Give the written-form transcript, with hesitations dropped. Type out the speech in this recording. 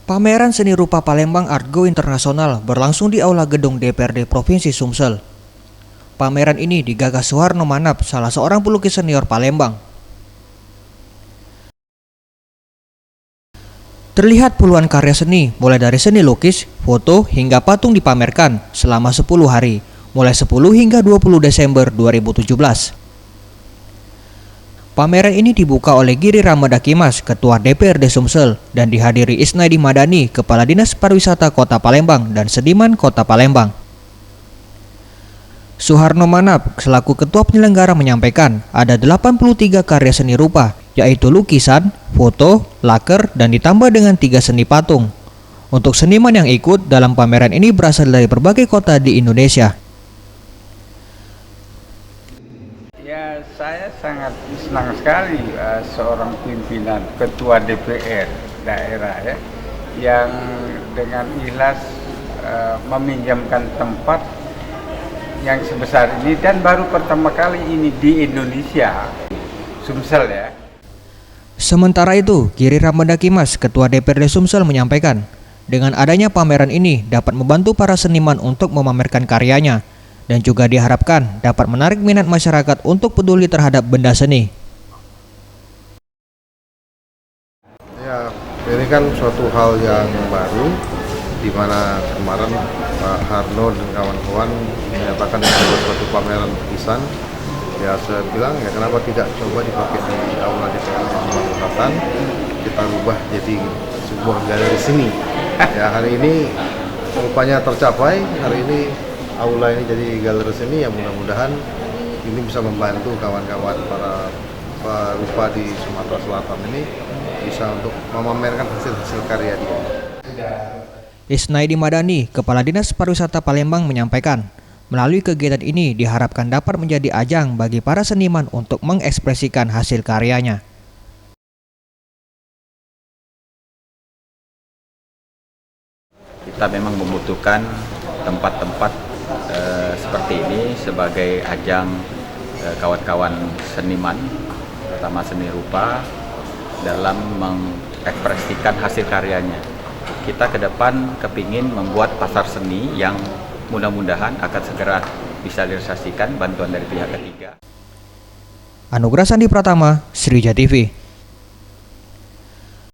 Pameran Seni Rupa Palembang Art Go Internasional berlangsung di Aula Gedung DPRD Provinsi Sumsel. Pameran ini digagas Suharno Manap, salah seorang pelukis senior Palembang. Terlihat puluhan karya seni, mulai dari seni lukis, foto, hingga patung dipamerkan selama 10 hari, mulai 10 hingga 20 Desember 2017. Pameran ini dibuka oleh Giri Ramadakimas, Ketua DPRD Sumsel, dan dihadiri Isnaidi Madani, Kepala Dinas Pariwisata Kota Palembang dan Seniman Kota Palembang. Suharno Manap, selaku Ketua Penyelenggara menyampaikan ada 83 karya seni rupa, yaitu lukisan, foto, laker, dan ditambah dengan 3 seni patung. Untuk seniman yang ikut dalam pameran ini berasal dari berbagai kota di Indonesia. Ya, saya sangat senang sekali seorang pimpinan ketua DPR daerah yang dengan ikhlas meminjamkan tempat yang sebesar ini dan baru pertama kali ini di Indonesia, Sumsel ya. Sementara itu, Giri Ramadakimas, Ketua DPRD Sumsel menyampaikan, dengan adanya pameran ini dapat membantu para seniman untuk memamerkan karyanya, dan juga diharapkan dapat menarik minat masyarakat untuk peduli terhadap benda seni. Ya, ini kan suatu hal yang baru, di mana kemarin Pak Harno dan kawan-kawan menyatakan ada suatu pameran lukisan. Ya, saya bilang ya kenapa tidak coba dipakai di Aula DPR Sumatera Selatan, kita rubah jadi sebuah galeri seni. Ya, hari ini rupanya tercapai, hari ini aula ini jadi galeri seni yang mudah-mudahan ini bisa membantu kawan-kawan para perupa di Sumatera Selatan ini bisa untuk memamerkan hasil-hasil karya dia. Isnaidi Madani, Kepala Dinas Pariwisata Palembang menyampaikan, melalui kegiatan ini diharapkan dapat menjadi ajang bagi para seniman untuk mengekspresikan hasil karyanya. Kita memang membutuhkan tempat-tempat seperti ini sebagai ajang kawan-kawan seniman, terutama seni rupa, dalam mengekspresikan hasil karyanya. Kita ke depan kepingin membuat pasar seni yang mudah-mudahan akan segera bisa direalisasikan bantuan dari pihak ketiga. Anugrah Sandi Pratama, Srija TV.